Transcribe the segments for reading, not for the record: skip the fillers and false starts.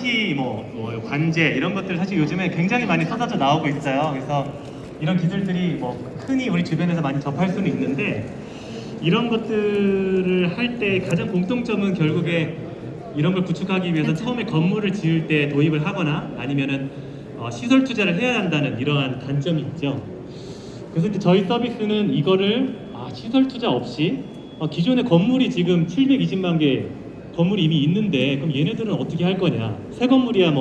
터치, 관제 이런 것들 사실 요즘에 굉장히 많이 쏟아져 나오고 있어요. 그래서 이런 기술들이 흔히 우리 주변에서 많이 접할 수는 있는데 이런 것들을 할 때 가장 공통점은 결국에 이런 걸 구축하기 위해서 처음에 건물을 지을 때 도입을 하거나 아니면은 시설 투자를 해야 한다는 이러한 단점이 있죠. 그래서 이제 저희 서비스는 이거를 시설 투자 없이 기존의 건물이 지금 720만 개 건물이 이미 있는데 그럼 얘네들은 어떻게 할 거냐? 새 건물이야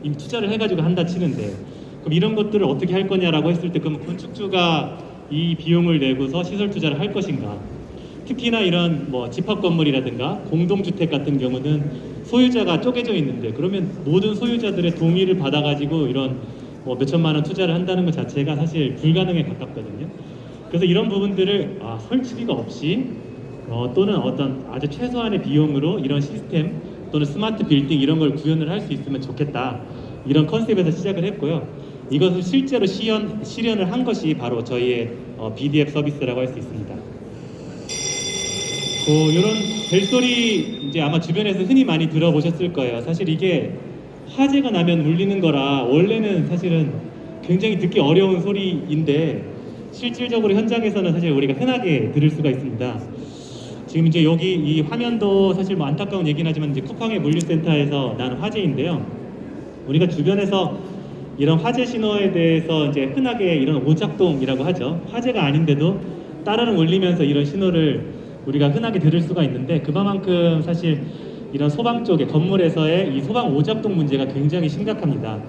이미 투자를 해가지고 한다 치는데 그럼 이런 것들을 어떻게 할 거냐라고 했을 때 그럼 건축주가 이 비용을 내고서 시설 투자를 할 것인가? 특히나 이런 집합 건물이라든가 공동주택 같은 경우는 소유자가 쪼개져 있는데 그러면 모든 소유자들의 동의를 받아가지고 이런 몇천만 원 투자를 한다는 것 자체가 사실 불가능에 가깝거든요. 그래서 이런 부분들을 설치비가 없이 또는 어떤 아주 최소한의 비용으로 이런 시스템 또는 스마트 빌딩 이런 걸 구현을 할 수 있으면 좋겠다. 이런 컨셉에서 시작을 했고요. 이것을 실제로 실현을 한 것이 바로 저희의 BDF 서비스라고 할 수 있습니다. 이런 벨소리 이제 아마 주변에서 흔히 많이 들어보셨을 거예요. 사실 이게 화재가 나면 울리는 거라 원래는 사실은 굉장히 듣기 어려운 소리인데 실질적으로 현장에서는 사실 우리가 흔하게 들을 수가 있습니다. 지금 이제 여기 이 화면도 사실 안타까운 얘기는 하지만 이제 쿠팡의 물류센터에서 난 화재인데요. 우리가 주변에서 이런 화재 신호에 대해서 이제 흔하게 이런 오작동이라고 하죠. 화재가 아닌데도 따르릉 울리면서 이런 신호를 우리가 흔하게 들을 수가 있는데 그만큼 사실 이런 소방 쪽에 건물에서의 이 소방 오작동 문제가 굉장히 심각합니다.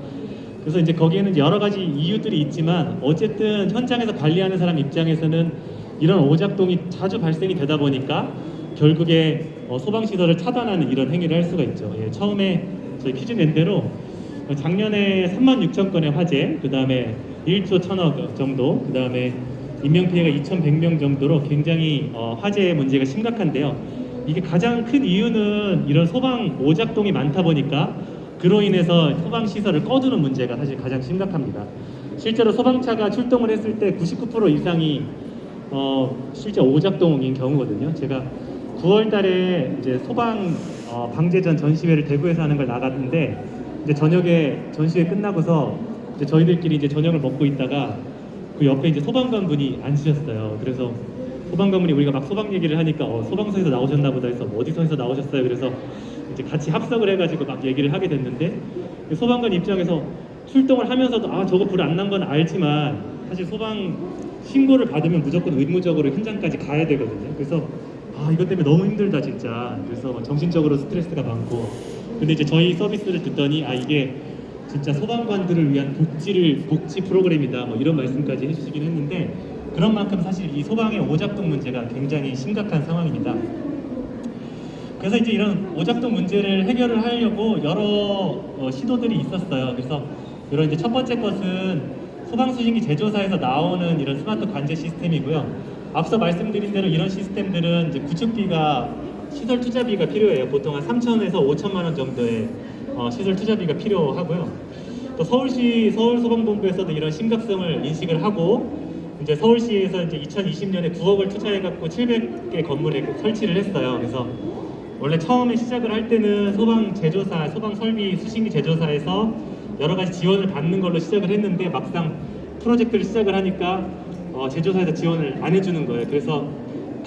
그래서 이제 거기에는 여러 가지 이유들이 있지만 어쨌든 현장에서 관리하는 사람 입장에서는 이런 오작동이 자주 발생이 되다 보니까 결국에 소방시설을 차단하는 이런 행위를 할 수가 있죠. 처음에 저희 퀴즈 낸 대로 작년에 36,000건의 화재, 그 다음에 1조 1,000억 정도, 그 다음에 인명피해가 2,100명 정도로 굉장히 화재 문제가 심각한데요. 이게 가장 큰 이유는 이런 소방 오작동이 많다 보니까 그로 인해서 소방시설을 꺼두는 문제가 사실 가장 심각합니다. 실제로 소방차가 출동을 했을 때 99% 이상이 실제 오작동인 경우거든요. 제가 9월 달에 이제 소방 방재전 전시회를 대구에서 하는 걸 나갔는데 이제 저녁에 전시회 끝나고서 이제 저희들끼리 이제 저녁을 먹고 있다가 그 옆에 이제 소방관 분이 앉으셨어요. 그래서 소방관분이 우리가 막 소방 얘기를 하니까 소방서에서 나오셨나 보다 해서 어디서에서 나오셨어요? 그래서 이제 같이 합석을 해가지고 막 얘기를 하게 됐는데 소방관 입장에서 출동을 하면서도 저거 불 안 난 건 알지만 사실 소방 신고를 받으면 무조건 의무적으로 현장까지 가야 되거든요. 그래서 이것 때문에 너무 힘들다 진짜. 그래서 정신적으로 스트레스가 많고 근데 이제 저희 서비스를 듣더니 이게 진짜 소방관들을 위한 복지 프로그램이다 이런 말씀까지 해주시긴 했는데 그런 만큼 사실 이 소방의 오작동 문제가 굉장히 심각한 상황입니다. 그래서 이제 이런 오작동 문제를 해결을 하려고 여러 시도들이 있었어요. 그래서 이런 이제 첫 번째 것은 소방수신기 제조사에서 나오는 이런 스마트 관제 시스템이고요. 앞서 말씀드린 대로 이런 시스템들은 이제 구축비가 시설 투자비가 필요해요. 보통 한 3천에서 5천만 원 정도의 시설 투자비가 필요하고요. 또 서울소방본부에서도 이런 심각성을 인식을 하고 이제 서울시에서 이제 2020년에 9억을 투자해갖고 700개 건물에 설치를 했어요. 그래서 원래 처음에 시작을 할 때는 소방 설비 수신기 제조사에서 여러 가지 지원을 받는 걸로 시작을 했는데 막상 프로젝트를 시작을 하니까 제조사에서 지원을 안 해주는 거예요. 그래서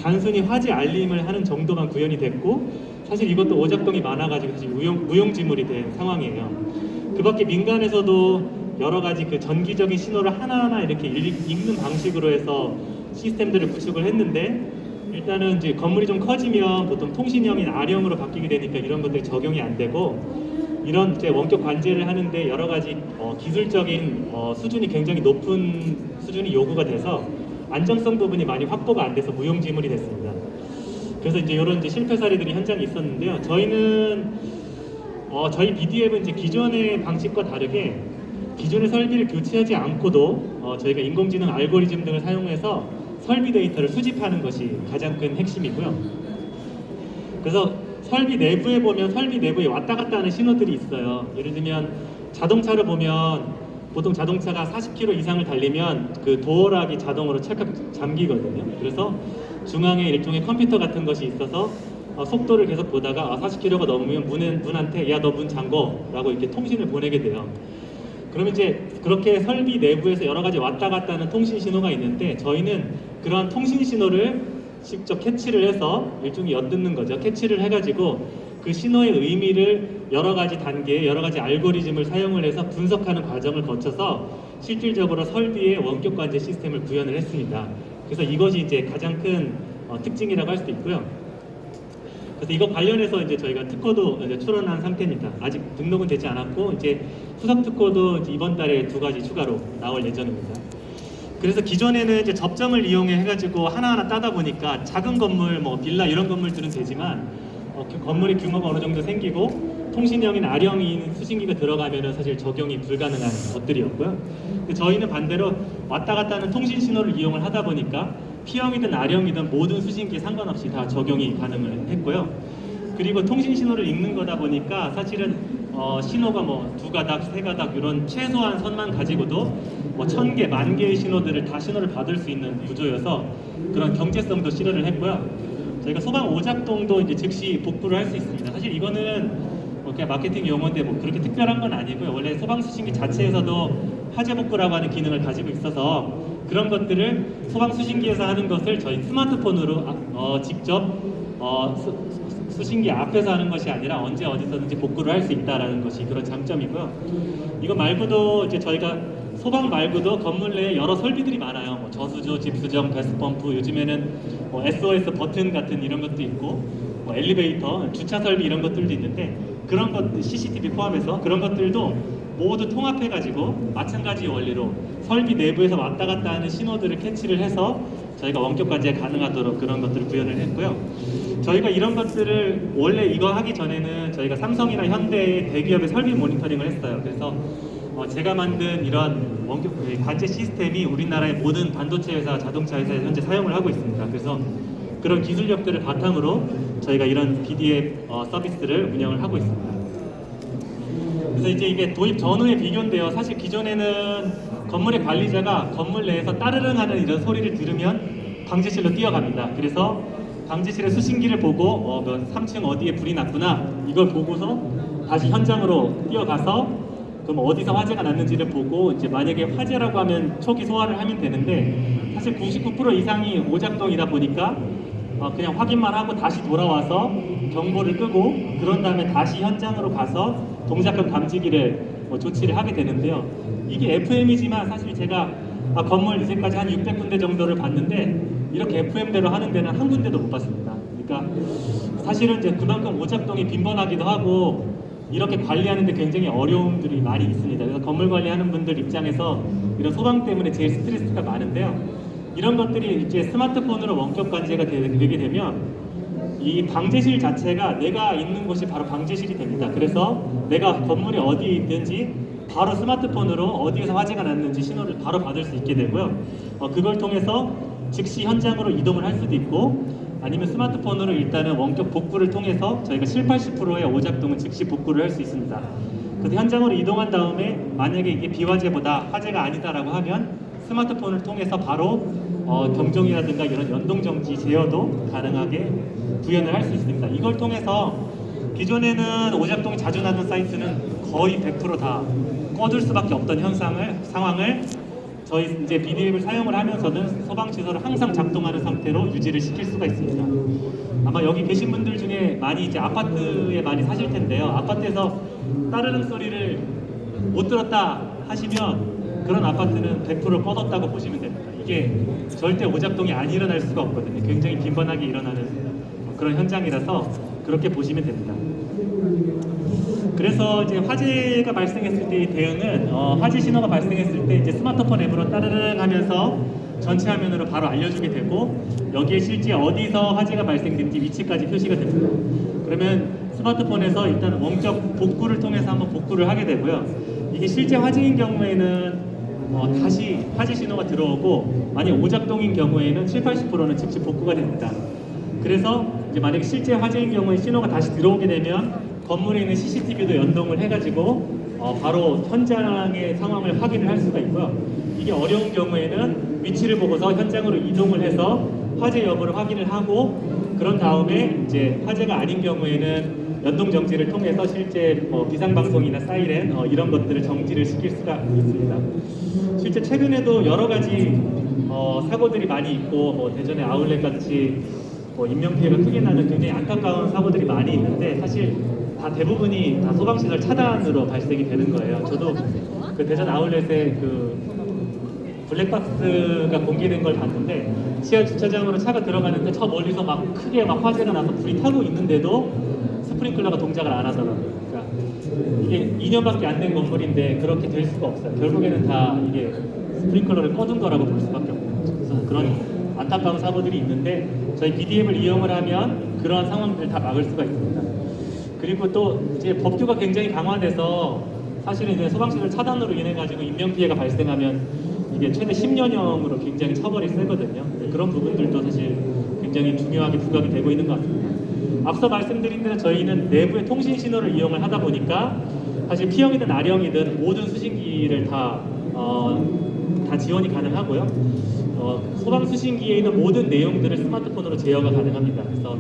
단순히 화재 알림을 하는 정도만 구현이 됐고 사실 이것도 오작동이 많아가지고 사실 무용지물이 된 상황이에요. 그 밖에 민간에서도 여러 가지 그 전기적인 신호를 하나하나 이렇게 읽는 방식으로 해서 시스템들을 구축을 했는데 일단은 이제 건물이 좀 커지면 보통 통신형인 R형으로 바뀌게 되니까 이런 것들이 적용이 안 되고 이런 이제 원격 관제를 하는데 여러 가지 기술적인 수준이 굉장히 높은 수준이 요구가 돼서 안정성 부분이 많이 확보가 안 돼서 무용지물이 됐습니다. 그래서 이제 이런 이제 실패 사례들이 현장에 있었는데요. 저희는 저희 BDF은 이제 기존의 방식과 다르게 기존의 설비를 교체하지 않고도 저희가 인공지능 알고리즘 등을 사용해서 설비 데이터를 수집하는 것이 가장 큰 핵심이고요. 그래서 설비 내부에 보면 설비 내부에 왔다 갔다 하는 신호들이 있어요. 예를 들면 자동차를 보면 보통 자동차가 40km 이상을 달리면 그 도어락이 자동으로 찰칵 잠기거든요. 그래서 중앙에 일종의 컴퓨터 같은 것이 있어서 속도를 계속 보다가 40km가 넘으면 문한테 야 너 문 잠궈 라고 이렇게 통신을 보내게 돼요. 그러면 이제 그렇게 설비 내부에서 여러 가지 왔다 갔다 하는 통신 신호가 있는데 저희는 그러한 통신 신호를 직접 캐치를 해서 일종의 엿듣는 거죠. 캐치를 해가지고 그 신호의 의미를 여러 가지 단계, 여러 가지 알고리즘을 사용을 해서 분석하는 과정을 거쳐서 실질적으로 설비의 원격 관제 시스템을 구현을 했습니다. 그래서 이것이 이제 가장 큰 특징이라고 할 수도 있고요. 그래서 이거 관련해서 이제 저희가 특허도 이제 출원한 상태입니다. 아직 등록은 되지 않았고 이제 수석 특허도 이제 이번 달에 2가지 추가로 나올 예정입니다. 그래서 기존에는 이제 접점을 이용해 해가지고 하나하나 따다 보니까 작은 건물, 뭐 빌라 이런 건물들은 되지만 건물의 규모가 어느 정도 생기고 통신형인 R형인 수신기가 들어가면은 사실 적용이 불가능한 것들이었고요. 근데 저희는 반대로 왔다 갔다 하는 통신 신호를 이용을 하다 보니까 P형이든 R형이든 모든 수신기에 상관없이 다 적용이 가능을 했고요. 그리고 통신 신호를 읽는 거다 보니까 사실은 신호가 뭐 2가닥, 3가닥 이런 최소한 선만 가지고도 뭐 1000개, 10,000개의 신호들을 다 신호를 받을 수 있는 구조여서 그런 경제성도 실현을 했고요. 저희가 소방 오작동도 이제 즉시 복구를 할 수 있습니다. 사실 이거는 그냥 마케팅 용어인데 뭐 그렇게 특별한 건 아니고요. 원래 소방 수신기 자체에서도 화재 복구라고 하는 기능을 가지고 있어서 그런 것들을 소방 수신기에서 하는 것을 저희 스마트폰으로 직접 수신기 앞에서 하는 것이 아니라 언제 어디서든지 복구를 할 수 있다라는 것이 그런 장점이고요. 이거 말고도 이제 저희가 소방 말고도 건물 내에 여러 설비들이 많아요. 뭐 저수조, 집수정, 가스펌프, 요즘에는 SOS 버튼 같은 이런 것도 있고, 뭐 엘리베이터, 주차 설비 이런 것들도 있는데 그런 것 CCTV 포함해서 그런 것들도 모두 통합해가지고 마찬가지 원리로 설비 내부에서 왔다 갔다 하는 신호들을 캐치를 해서 저희가 원격 관제 가능하도록 그런 것들을 구현을 했고요. 저희가 이런 것들을 원래 이거 하기 전에는 저희가 삼성이나 현대 대기업의 설비 모니터링을 했어요. 그래서 제가 만든 이런 원격 관제 시스템이 우리나라의 모든 반도체 회사, 자동차 회사에 현재 사용을 하고 있습니다. 그래서 그런 기술력들을 바탕으로 저희가 이런 BDF 서비스를 운영을 하고 있습니다. 그래서 이제 이게 도입 전후의 비교인데요. 사실 기존에는 건물의 관리자가 건물 내에서 따르릉 하는 이런 소리를 들으면 방제실로 뛰어갑니다. 그래서 방제실의 수신기를 보고 3층 어디에 불이 났구나 이걸 보고서 다시 현장으로 뛰어가서 그럼 어디서 화재가 났는지를 보고 이제 만약에 화재라고 하면 초기 소화를 하면 되는데 사실 99% 이상이 오작동이다 보니까 그냥 확인만 하고 다시 돌아와서 경보를 끄고 그런 다음에 다시 현장으로 가서 동작권 감지기를 조치를 하게 되는데요. 이게 FM이지만 사실 제가 건물 이제까지 한 600군데 정도를 봤는데 이렇게 FM대로 하는 데는 한 군데도 못 봤습니다. 그러니까 사실은 이제 그만큼 오작동이 빈번하기도 하고 이렇게 관리하는데 굉장히 어려움들이 많이 있습니다. 그래서 건물 관리하는 분들 입장에서 이런 소방 때문에 제일 스트레스가 많은데요. 이런 것들이 이제 스마트폰으로 원격 관제가 되게 되면 이 방제실 자체가 내가 있는 곳이 바로 방제실이 됩니다. 그래서 내가 건물이 어디에 있든지 바로 스마트폰으로 어디에서 화재가 났는지 신호를 바로 받을 수 있게 되고요. 그걸 통해서 즉시 현장으로 이동을 할 수도 있고 아니면 스마트폰으로 일단은 원격 복구를 통해서 저희가 70~80%의 오작동은 즉시 복구를 할 수 있습니다. 그래서 현장으로 이동한 다음에 만약에 이게 비화재보다 화재가 아니다라고 하면 스마트폰을 통해서 바로 경종이라든가 이런 연동정지 제어도 가능하게 구현을 할 수 있습니다. 이걸 통해서 기존에는 오작동이 자주 나는 사이트는 거의 100%다 꺼둘 수밖에 없던 상황을 저희 이제 BDM을 사용을 하면서는 소방시설을 항상 작동하는 상태로 유지를 시킬 수가 있습니다. 아마 여기 계신 분들 중에 많이 이제 아파트에 많이 사실 텐데요. 아파트에서 따르릉 소리를 못 들었다 하시면 그런 아파트는 100% 꺼뒀다고 보시면 됩니다. 이게 절대 오작동이 안 일어날 수가 없거든요. 굉장히 빈번하게 일어나는 그런 현장이라서 그렇게 보시면 됩니다. 그래서 이제 화재가 발생했을 때의 대응은 화재 신호가 발생했을 때 이제 스마트폰 앱으로 따르릉 하면서 전체 화면으로 바로 알려주게 되고 여기에 실제 어디서 화재가 발생된지 위치까지 표시가 됩니다. 그러면 스마트폰에서 일단 원격 복구를 통해서 한번 복구를 하게 되고요. 이게 실제 화재인 경우에는 다시 화재 신호가 들어오고 만약 오작동인 경우에는 70~80%는 즉시 복구가 됩니다. 그래서 이제 만약에 실제 화재인 경우에 신호가 다시 들어오게 되면 건물에 있는 CCTV도 연동을 해가지고 바로 현장의 상황을 확인을 할 수가 있고요. 이게 어려운 경우에는 위치를 보고서 현장으로 이동을 해서 화재 여부를 확인을 하고 그런 다음에 이제 화재가 아닌 경우에는 연동 정지를 통해서 실제 비상 방송이나 사이렌 이런 것들을 정지를 시킬 수가 있습니다. 실제 최근에도 여러 가지 사고들이 많이 있고 대전의 아울렛 같이 인명 피해가 크게 나는 굉장히 안타까운 사고들이 많이 있는데 사실 다 대부분이 다 소방시설 차단으로 발생이 되는 거예요. 저도 그 대전 아울렛의 그 블랙박스가 공개된 걸 봤는데 지하 주차장으로 차가 들어가는데 저 멀리서 막 크게 막 화재가 나서 불이 타고 있는데도 스프링클러가 동작을 안 하더라고요. 그러니까 이게 2년밖에 안 된 건물인데 그렇게 될 수가 없어요. 결국에는 다 이게 스프링클러를 꺼둔 거라고 볼 수밖에 없는 거죠. 그래서 그런 안타까운 사고들이 있는데 저희 BDM을 이용을 하면 그러한 상황들을 다 막을 수가 있습니다. 그리고 또 이제 법규가 굉장히 강화돼서 사실은 이제 소방시설 차단으로 인해 가지고 인명 피해가 발생하면 이게 최대 10년형으로 굉장히 처벌이 세거든요. 그런 부분들도 사실 굉장히 중요하게 부각이 되고 있는 것 같습니다. 앞서 말씀드린 대로 저희는 내부의 통신 신호를 이용을 하다 보니까 사실 P형이든 R형이든 모든 수신기를 다 지원이 가능하고요. 소방 수신기에 있는 모든 내용들을 스마트폰으로 제어가 가능합니다. 그래서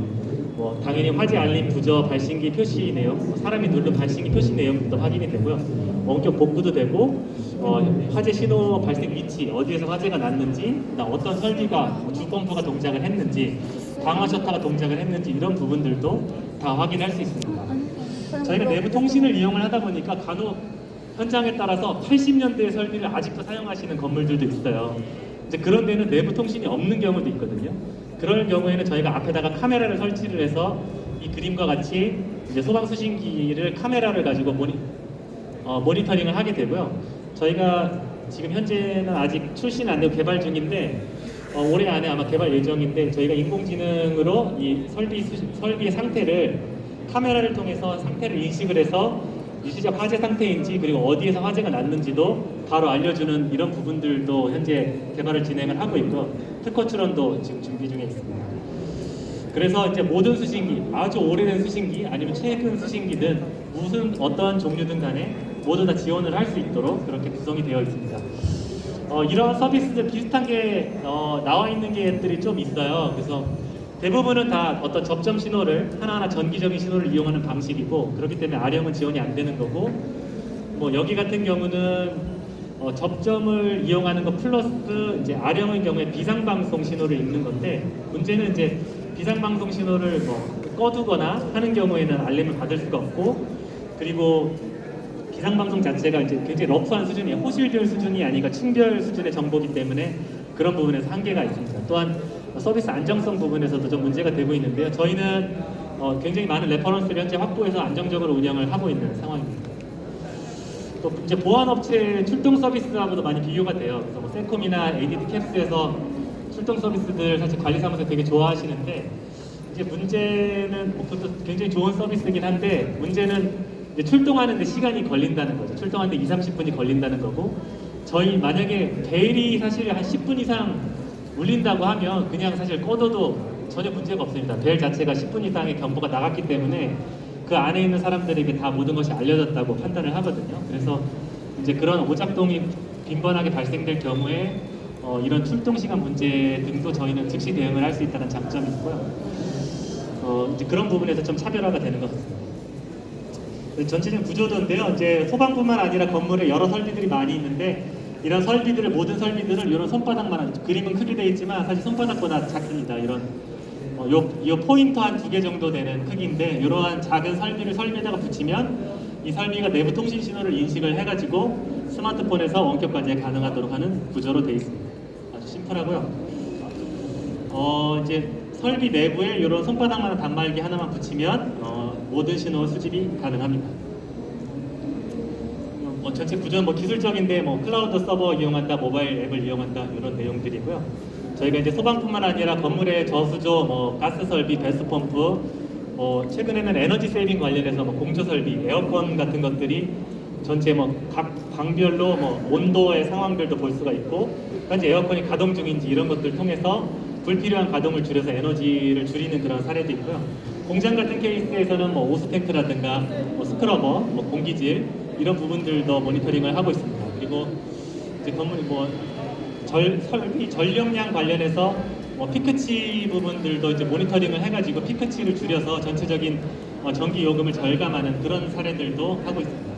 당연히 화재 알림 부저 발신기 표시 내용, 사람이 누른 발신기 표시 내용도 확인이 되고요. 원격 복구도 되고 화재 신호 발생 위치, 어디에서 화재가 났는지, 어떤 설비가 주펌프가 동작을 했는지, 방화 셔터가 동작을 했는지 이런 부분들도 다 확인할 수 있습니다. 저희가 내부 통신을 이용을 하다 보니까 간혹 현장에 따라서 80년대의 설비를 아직도 사용하시는 건물들도 있어요. 이제 그런 데는 내부 통신이 없는 경우도 있거든요. 그럴 경우에는 저희가 앞에다가 카메라를 설치를 해서 이 그림과 같이 이제 소방 수신기를 카메라를 가지고 모니터링을 하게 되고요. 저희가 지금 현재는 아직 출시는 안 되고 개발 중인데 올해 안에 아마 개발 예정인데 저희가 인공지능으로 이 설비의 상태를 카메라를 통해서 상태를 인식을 해서 일시적 화재 상태인지 그리고 어디에서 화재가 났는지도 바로 알려주는 이런 부분들도 현재 개발을 진행을 하고 있고 특허 출원도 지금 준비 중에 있습니다. 그래서 이제 모든 수신기, 아주 오래된 수신기 아니면 최근 수신기든 무슨 어떠한 종류든 간에 모두 다 지원을 할 수 있도록 그렇게 구성이 되어 있습니다. 이런 서비스들 비슷한 게 나와 있는 게들이 좀 있어요. 그래서 대부분은 다 어떤 접점 신호를 하나하나 전기적인 신호를 이용하는 방식이고 그렇기 때문에 R형은 지원이 안 되는 거고 여기 같은 경우는 접점을 이용하는 것 플러스 이제 R형의 경우에 비상방송 신호를 읽는 건데 문제는 이제 비상방송 신호를 꺼두거나 하는 경우에는 알림을 받을 수가 없고 그리고 비상방송 자체가 이제 굉장히 러프한 수준이에요. 호실별 수준이 아니라 층별 수준의 정보이기 때문에 그런 부분에서 한계가 있습니다. 또한 서비스 안정성 부분에서도 좀 문제가 되고 있는데요. 저희는 굉장히 많은 레퍼런스를 현재 확보해서 안정적으로 운영을 하고 있는 상황입니다. 또 이제 보안업체 출동 서비스하고도 많이 비교가 돼요. 그래서 세콤이나 ADT 캡스에서 출동 서비스들 사실 관리사무소 되게 좋아하시는데 이제 문제는 그것도 굉장히 좋은 서비스이긴 한데 문제는 이제 출동하는데 시간이 걸린다는 거죠. 출동하는데 2, 30분이 걸린다는 거고 저희 만약에 벨이 사실 한 10분 이상 울린다고 하면 그냥 사실 꺼둬도 전혀 문제가 없습니다. 벨 자체가 10분 이상의 경보가 나갔기 때문에 그 안에 있는 사람들에게 다 모든 것이 알려졌다고 판단을 하거든요. 그래서 이제 그런 오작동이 빈번하게 발생될 경우에 이런 출동 시간 문제 등도 저희는 즉시 대응을 할 수 있다는 장점이 있고요. 이제 그런 부분에서 좀 차별화가 되는 것 같습니다. 전체적인 구조도인데요. 이제 소방뿐만 아니라 건물에 여러 설비들이 많이 있는데 이런 설비들을 모든 설비들을 이런 손바닥만 그림은 크게 되어 있지만 사실 손바닥보다 작습니다. 이런 요 포인터 한 2개 정도 되는 크기인데 이러한 작은 설비를 설비에다가 붙이면 이 설비가 내부 통신 신호를 인식을 해가지고 스마트폰에서 원격 관제 가능하도록 하는 구조로 되어 있습니다. 아주 심플하고요. 이제 설비 내부에 이런 손바닥만한 단말기 하나만 붙이면 모든 신호 수집이 가능합니다. 전체 구조는 기술적인데 클라우드 서버 이용한다, 모바일 앱을 이용한다 이런 내용들이고요. 저희가 이제 소방뿐만 아니라 건물의 저수조, 가스 설비, 배수 펌프, 최근에는 에너지 세이빙 관련해서 공조 설비, 에어컨 같은 것들이 전체 각 방별로 온도의 상황들도 볼 수가 있고 현재 에어컨이 가동 중인지 이런 것들 통해서 불필요한 가동을 줄여서 에너지를 줄이는 그런 사례도 있고요. 공장 같은 케이스에서는 오스탱크라든가 스크러버, 공기질 이런 부분들도 모니터링을 하고 있습니다. 그리고 이제 건물 설비 전력량 관련해서 피크치 부분들도 이제 모니터링을 해가지고 피크치를 줄여서 전체적인 전기 요금을 절감하는 그런 사례들도 하고 있습니다.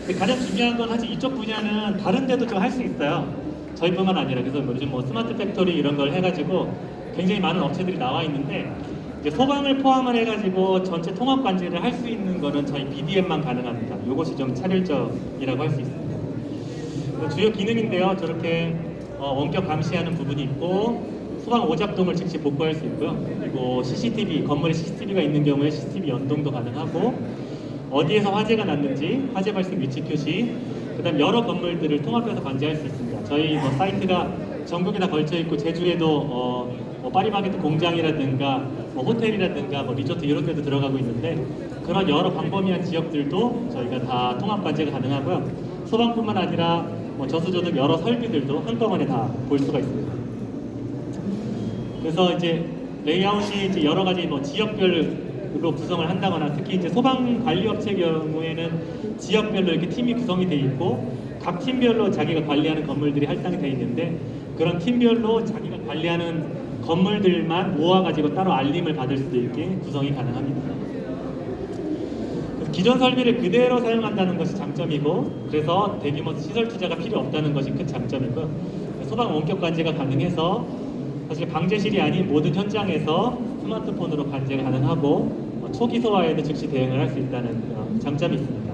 근데 가장 중요한 건 사실 이쪽 분야는 다른 데도 좀 할 수 있어요. 저희뿐만 아니라. 그래서 요즘 스마트 팩토리 이런 걸 해가지고 굉장히 많은 업체들이 나와 있는데, 이제 소방을 포함을 해가지고 전체 통합 관제를 할 수 있는 거는 저희 BDM만 가능합니다. 이것이 좀 차별점이라고 할 수 있습니다. 주요 기능인데요. 저렇게 원격 감시하는 부분이 있고, 소방 오작동을 즉시 복구할 수 있고요. 그리고 CCTV, 건물에 CCTV가 있는 경우에 CCTV 연동도 가능하고, 어디에서 화재가 났는지 화재 발생 위치 표시, 그다음 여러 건물들을 통합해서 관제할 수 있습니다. 저희 사이트가 전국에 다 걸쳐 있고, 제주에도 파리바게트 공장이라든가 호텔이라든가 리조트 이런 데도 들어가고 있는데, 그런 여러 광범위한 지역들도 저희가 다 통합 관제가 가능하고요. 소방뿐만 아니라 저수조 등 여러 설비들도 한꺼번에 다 볼 수가 있습니다. 그래서 이제 레이아웃이 이제 여러 가지 지역별로 구성을 한다거나, 특히 이제 소방 관리 업체 경우에는 지역별로 이렇게 팀이 구성이 돼 있고, 각 팀별로 자기가 관리하는 건물들이 할당이 돼 있는데, 그런 팀별로 자기가 관리하는 건물들만 모아가지고 따로 알림을 받을 수도 있게 구성이 가능합니다. 기존 설비를 그대로 사용한다는 것이 장점이고, 그래서 대규모 시설 투자가 필요 없다는 것이 큰 장점이고요. 소방 원격 관제가 가능해서 사실 방제실이 아닌 모든 현장에서 스마트폰으로 관제가 가능하고, 초기 소화에도 즉시 대응을 할 수 있다는 장점이 있습니다.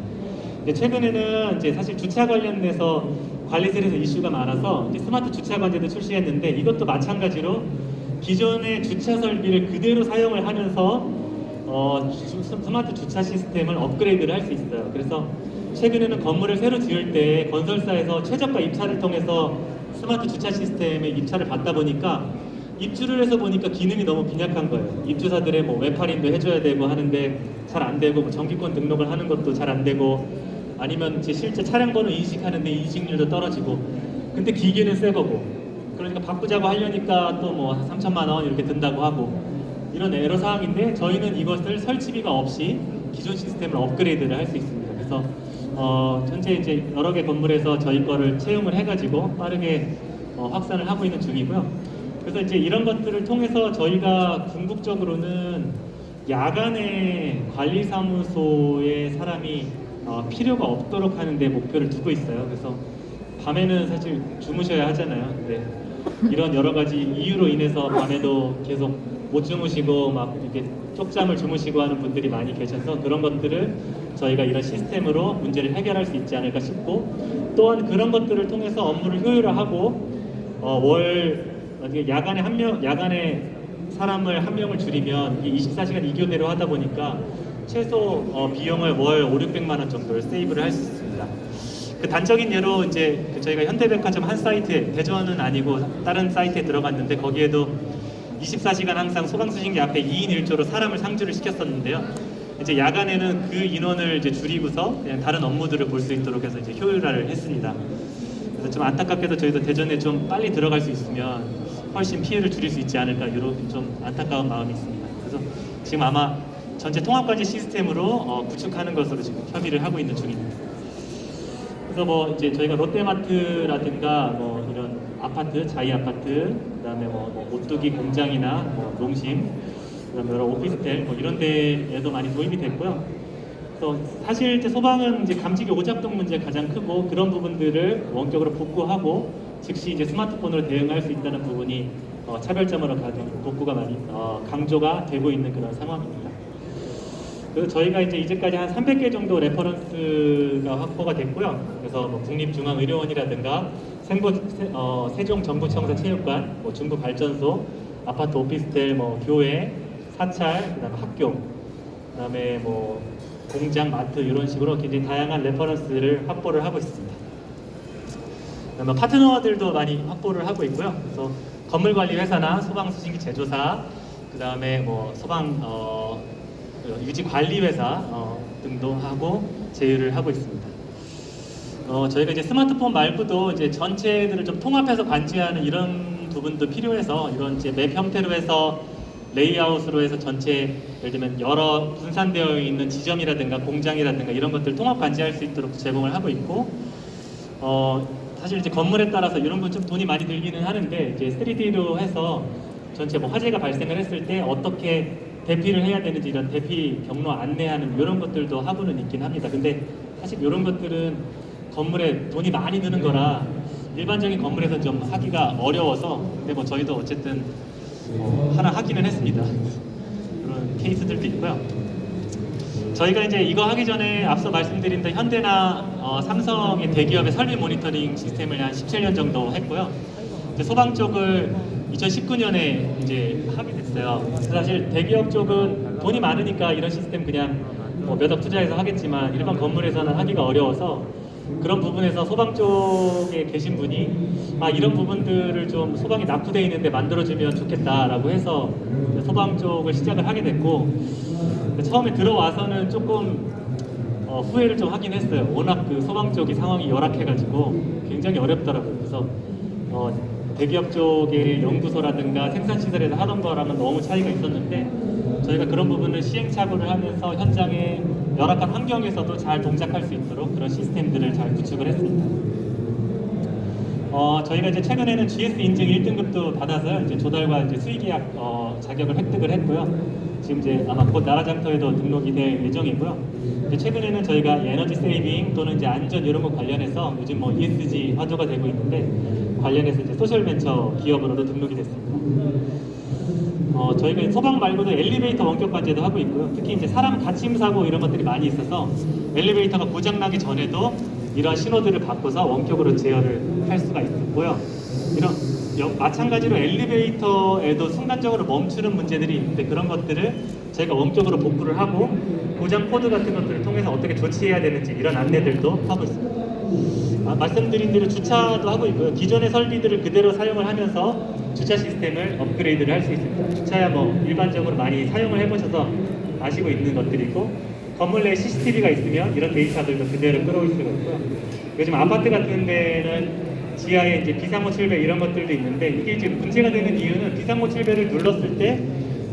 최근에는 이제 사실 주차 관련돼서 관리실에서 이슈가 많아서 이제 스마트 주차 관제도 출시했는데, 이것도 마찬가지로 기존의 주차 설비를 그대로 사용을 하면서 스마트 주차 시스템을 업그레이드를 할 수 있어요. 그래서 최근에는 건물을 새로 지을 때 건설사에서 최저가 입찰을 통해서 스마트 주차 시스템에 입찰을 받다 보니까, 입주를 해서 보니까 기능이 너무 빈약한 거예요. 입주사들의 외팔인도 해줘야 되고 하는데 잘 안 되고, 정기권 등록을 하는 것도 잘 안 되고, 아니면 제 실제 차량 번호 인식하는데 인식률도 떨어지고, 근데 기계는 새 거고, 그러니까 바꾸자고 하려니까 또 3천만 원 이렇게 든다고 하고, 이런 에러 사항인데, 저희는 이것을 설치비가 없이 기존 시스템을 업그레이드를 할 수 있습니다. 그래서 현재 이제 여러 개 건물에서 저희 거를 채용을 해가지고 빠르게 확산을 하고 있는 중이고요. 그래서 이제 이런 것들을 통해서 저희가 궁극적으로는 야간에 관리사무소에 사람이 필요가 없도록 하는 데 목표를 두고 있어요. 그래서 밤에는 사실 주무셔야 하잖아요. 근데 이런 여러 가지 이유로 인해서 밤에도 계속 못 주무시고 이렇게 쪽잠을 주무시고 하는 분들이 많이 계셔서, 그런 것들을 저희가 이런 시스템으로 문제를 해결할 수 있지 않을까 싶고, 또한 그런 것들을 통해서 업무를 효율화하고, 야간에 사람을 한 명을 줄이면 24시간 2교대로 하다 보니까 최소 비용을 월 500~600만 원 정도를 세이브를 할 수 있습니다. 그 단적인 예로 이제 저희가 현대백화점 한 사이트에, 대전은 아니고 다른 사이트에 들어갔는데, 거기에도 24시간 항상 소방수신기 앞에 2인 1조로 사람을 상주를 시켰었는데요. 이제 야간에는 그 인원을 이제 줄이고서 그냥 다른 업무들을 볼 수 있도록 해서 이제 효율화를 했습니다. 그래서 좀 안타깝게도 저희도 대전에 좀 빨리 들어갈 수 있으면 훨씬 피해를 줄일 수 있지 않을까, 이런 좀 안타까운 마음이 있습니다. 그래서 지금 아마 전체 통합관제 시스템으로 구축하는 것으로 지금 협의를 하고 있는 중입니다. 그래서 이제 저희가 롯데마트라든가 이런 아파트, 자이 아파트, 그다음에 오뚜기 공장이나 농심, 그다음에 여러 오피스텔 이런 데에도 많이 도입이 됐고요. 그래서 사실 이제 소방은 이제 감지기 오작동 문제가 가장 크고, 그런 부분들을 원격으로 복구하고 즉시 이제 스마트폰으로 대응할 수 있다는 부분이 차별점으로 가장 복구가 많이 강조가 되고 있는 그런 상황입니다. 그래서 저희가 이제까지 한 300개 정도 레퍼런스가 확보가 됐고요. 그래서 국립중앙의료원이라든가 세종정부청사 체육관, 중부발전소, 아파트 오피스텔, 교회, 사찰, 그다음에 학교, 그다음에 공장, 마트 이런 식으로 굉장히 다양한 레퍼런스를 확보를 하고 있습니다. 그다음에 파트너들도 많이 확보를 하고 있고요. 그래서 건물관리회사나 소방수신기 제조사, 그다음에 소방 유지관리회사 등도 하고 제휴를 하고 있습니다. 저희가 이제 스마트폰 말고도 이제 전체들을 좀 통합해서 관제하는 이런 부분도 필요해서, 이런 이제 맵 형태로 해서 레이아웃으로 해서 전체, 예를 들면 여러 분산되어 있는 지점이라든가 공장이라든가 이런 것들 통합 관제할 수 있도록 제공을 하고 있고, 사실 이제 건물에 따라서 이런 건 좀 돈이 많이 들기는 하는데, 이제 3D로 해서 전체 뭐 화재가 발생을 했을 때 어떻게 대피를 해야 되는지 이런 대피 경로 안내하는 이런 것들도 하고는 있긴 합니다. 근데 사실 이런 것들은 건물에 돈이 많이 드는 거라 일반적인 건물에서 좀 하기가 어려워서, 근데 뭐 저희도 어쨌든 하나 하기는 했습니다. 그런 케이스들도 있고요. 저희가 이제 이거 하기 전에 앞서 말씀드린 대 현대나 삼성의 대기업의 설비 모니터링 시스템을 한 17년 정도 했고요. 이제 소방 쪽을 2019년에 이제 하게 됐어요. 사실 대기업 쪽은 돈이 많으니까 이런 시스템 그냥 뭐 몇 억 투자해서 하겠지만 일반 건물에서는 하기가 어려워서 그런 부분에서 소방 쪽에 계신 분이 이런 부분들을 좀 소방이 낙후되어 있는데 만들어주면 좋겠다라고 해서 소방 쪽을 시작을 하게 됐고, 처음에 들어와서는 조금 후회를 좀 하긴 했어요. 워낙 그 소방 쪽이 상황이 열악해가지고 굉장히 어렵더라고요. 그래서 대기업 쪽의 연구소라든가 생산시설에서 하던 거랑은 너무 차이가 있었는데 저희가 그런 부분을 시행착오를 하면서 현장의 열악한 환경에서도 잘 동작할 수 있도록 그런 시스템들을 잘 구축을 했습니다. 저희가 이제 최근에는 GS 인증 1등급도 받아서요. 이제 조달과 이제 수의계약 자격을 획득을 했고요. 지금 이제 아마 곧 나라장터에도 등록이 될 예정이고요. 이제 최근에는 저희가 에너지 세이빙 또는 이제 안전 이런 거 관련해서 요즘 뭐 ESG 화두가 되고 있는데 관련해서 이제 소셜 벤처 기업으로도 등록이 됐습니다. 저희가 소방 말고도 엘리베이터 원격 관제도 하고 있고요. 특히 이제 사람 다침 사고 이런 것들이 많이 있어서 엘리베이터가 고장 나기 전에도 이런 신호들을 받고서 원격으로 제어를 할 수가 있었고요. 마찬가지로 엘리베이터에도 순간적으로 멈추는 문제들이 있는데 그런 것들을 저희가 원격으로 복구를 하고 고장 코드 같은 것들을 통해서 어떻게 조치해야 되는지 이런 안내들도 하고 있습니다. 말씀드린 대로 주차도 하고 있고요. 기존의 설비들을 그대로 사용을 하면서 주차 시스템을 업그레이드를 할 수 있습니다. 주차야 뭐 일반적으로 많이 사용을 해보셔서 아시고 있는 것들이고, 건물 내에 CCTV가 있으면 이런 데이터들도 그대로 끌어올 수가 있고요. 요즘 아파트 같은 데는 지하에 이제 비상호 칠배 이런 것들도 있는데 이게 지금 문제가 되는 이유는 비상호 칠배를 눌렀을 때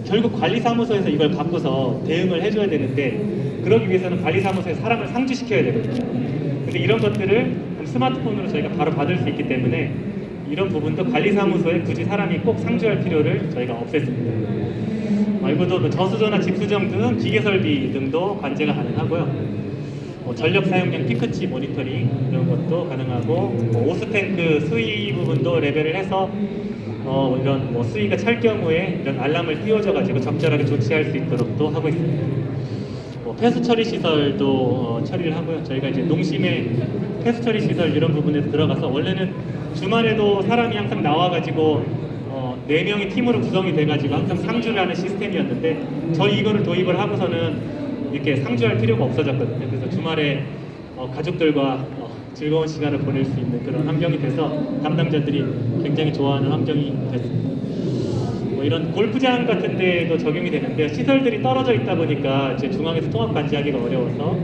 결국 관리사무소에서 이걸 갖고서 대응을 해줘야 되는데 그러기 위해서는 관리사무소에 사람을 상주시켜야 되거든요. 근데 이런 것들을 스마트폰으로 저희가 바로 받을 수 있기 때문에 이런 부분도 관리사무소에 굳이 사람이 꼭 상주할 필요를 저희가 없앴습니다. 말고도 저수조나 집수정 등 기계설비 등도 관제가 가능하고요. 전력 사용량 피크치 모니터링 이런 것도 가능하고 오스탱크 수위 부분도 레벨을 해서 이런 뭐 수위가 찰 경우에 이런 알람을 띄워줘 가지고 적절하게 조치할 수 있도록도 하고 있습니다. 폐수 처리 시설도 처리를 하고요. 저희가 이제 농심의 폐수 처리 시설 이런 부분에 들어가서 원래는 주말에도 사람이 항상 나와가지고 4명의 팀으로 구성이 돼가지고 항상 상주를 하는 시스템이었는데 저희 이거를 도입을 하고서는 이렇게 상주할 필요가 없어졌거든요. 그래서 주말에 가족들과 즐거운 시간을 보낼 수 있는 그런 환경이 돼서 담당자들이 굉장히 좋아하는 환경이 됐습니다. 이런 골프장 같은 데도 적용이 되는데 시설들이 떨어져 있다 보니까 이제 중앙에서 통합 관제하기가 어려워서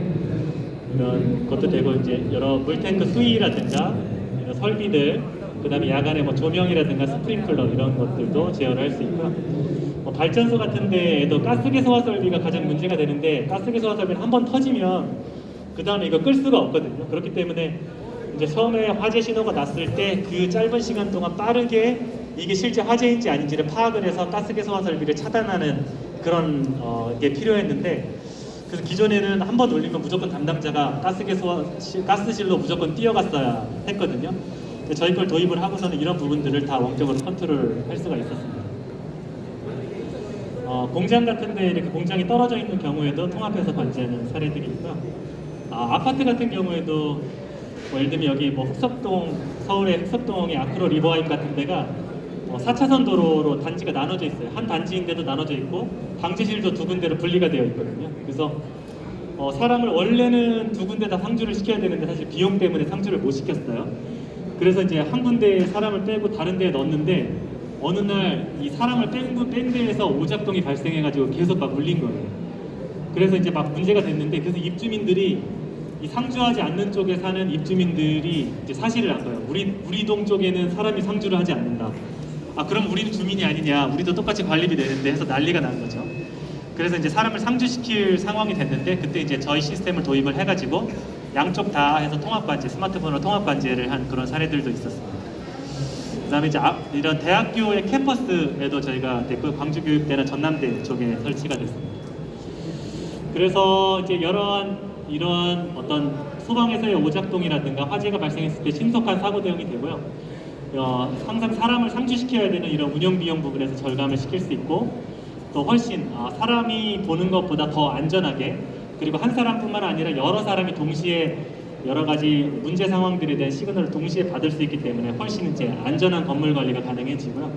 이런 것도 되고, 이제 여러 물탱크 수위라든가 이런 설비들, 그 다음에 야간에 뭐 조명이라든가 스프링클러 이런 것들도 제어를 할 수 있고요. 발전소 같은 데에도 가스개소화 설비가 가장 문제가 되는데 가스개소화 설비는 한번 터지면 그 다음에 이거 끌 수가 없거든요. 그렇기 때문에 이제 처음에 화재 신호가 났을 때 그 짧은 시간 동안 빠르게 이게 실제 화재인지 아닌지를 파악을 해서 가스개소화 설비를 차단하는 그런 게 필요했는데, 그래서 기존에는 한번 올리면 무조건 담당자가 가스실로 무조건 뛰어갔어야 했거든요. 저희 걸 도입을 하고서는 이런 부분들을 다 원격으로 컨트롤할 수가 있었습니다. 공장 같은데 이렇게 공장이 떨어져 있는 경우에도 통합해서 관제하는 사례들이 있고요. 아파트 같은 경우에도 예를 들면 여기 뭐 흑석동, 서울의 흑석동의 아크로 리버하임 같은 데가 4차선 도로로 단지가 나눠져 있어요. 한 단지인데도 나눠져 있고 방지실도 2군데로 분리가 되어 있거든요. 그래서 사람을 원래는 2군데 다 상주를 시켜야 되는데 사실 비용 때문에 상주를 못 시켰어요. 그래서 이제 한 군데에 사람을 빼고 다른 데에 넣었는데 어느 날 이 사람을 뺀 데에서 오작동이 발생해가지고 계속 막 울린 거예요. 그래서 이제 막 문제가 됐는데, 그래서 입주민들이 이 상주하지 않는 쪽에 사는 입주민들이 이제 사실을 안 거예요. 우리 동 쪽에는 사람이 상주를 하지 않는다. 그럼 우리는 주민이 아니냐, 우리도 똑같이 관리비 내는데 해서 난리가 난 거죠. 그래서 이제 사람을 상주시킬 상황이 됐는데 그때 이제 저희 시스템을 도입을 해가지고 양쪽 다 해서 통합관제, 스마트폰으로 통합관제를 한 그런 사례들도 있었습니다. 그다음에 이제 이런 대학교의 캠퍼스에도 저희가 됐고 광주교육대나 전남대 쪽에 설치가 됐습니다. 그래서 이제 이러한 어떤 소방에서의 오작동이라든가 화재가 발생했을 때 신속한 사고 대응이 되고요. 항상 사람을 상주시켜야 되는 이런 운영 비용 부분에서 절감을 시킬 수 있고 또 훨씬 사람이 보는 것보다 더 안전하게 그리고 한 사람뿐만 아니라 여러 사람이 동시에 여러 가지 문제 상황들에 대한 시그널을 동시에 받을 수 있기 때문에 훨씬 이제 안전한 건물 관리가 가능해지고요.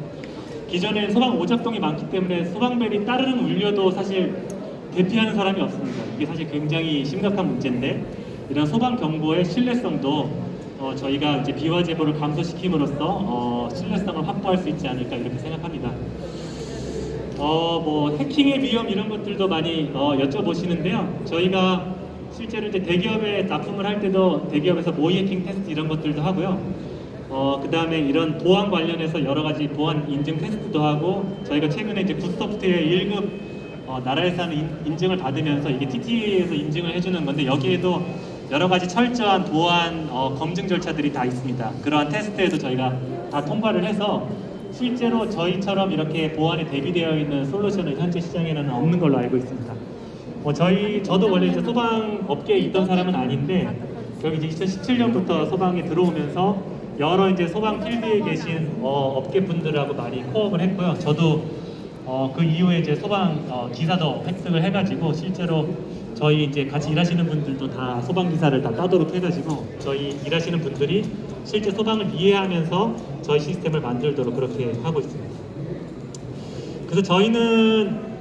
기존에는 소방 오작동이 많기 때문에 소방벨이 따르릉 울려도 사실 대피하는 사람이 없습니다. 이게 사실 굉장히 심각한 문제인데 이런 소방 경보의 신뢰성도 저희가 이제 비화 제보를 감소시킴으로써 신뢰성을 확보할 수 있지 않을까 이렇게 생각합니다. 뭐 해킹의 위험 이런 것들도 많이 여쭤보시는데요. 저희가 실제로 이제 대기업에 납품을 할 때도 대기업에서 모의 해킹 테스트 이런 것들도 하고요. 그 다음에 이런 보안 관련해서 여러 가지 보안 인증 테스트도 하고 저희가 최근에 이제 굿소프트웨어 1급 나라에서 하는 인증을 받으면서 이게 TTA에서 인증을 해주는 건데 여기에도 여러 가지 철저한 보안 검증 절차들이 다 있습니다. 그러한 테스트에도 저희가 다 통과를 해서 실제로 저희처럼 이렇게 보안에 대비되어 있는 솔루션은 현재 시장에는 없는 걸로 알고 있습니다. 저도 원래 이제 소방 업계에 있던 사람은 아닌데 여기 이제 2017년부터 소방에 들어오면서 여러 이제 소방 필드에 계신 업계 분들하고 많이 코업을 했고요. 저도 그 이후에 이제 소방 기사도 획득을 해가지고 실제로 저희 이제 같이 일하시는 분들도 다 소방 기사를 다 따도록 해가지고 저희 일하시는 분들이 실제 소방을 이해하면서 저희 시스템을 만들도록 그렇게 하고 있습니다. 그래서 저희는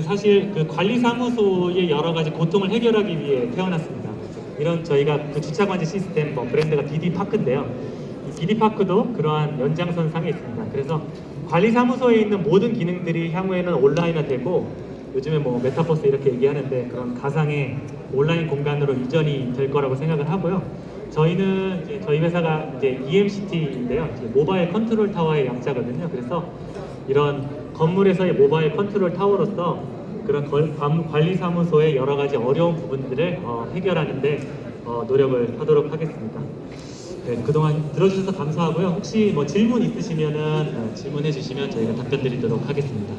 사실 관리사무소의 여러 가지 고통을 해결하기 위해 태어났습니다. 이런 저희가 주차 관제 시스템 브랜드가 BD파크인데요. 이 BD파크도 그러한 연장선상에 있습니다. 그래서 관리사무소에 있는 모든 기능들이 향후에는 온라인화되고 요즘에 뭐 메타버스 이렇게 얘기하는데 그런 가상의 온라인 공간으로 이전이 될 거라고 생각을 하고요. 저희는 이제 저희 회사가 이제 EMCT인데요. 이제 모바일 컨트롤 타워의 약자거든요. 그래서 이런 건물에서의 모바일 컨트롤 타워로서 그런 관리사무소의 여러 가지 어려운 부분들을 해결하는데 노력을 하도록 하겠습니다. 네, 그동안 들어주셔서 감사하고요. 혹시 뭐 질문 있으시면은 질문해 주시면 저희가 답변 드리도록 하겠습니다.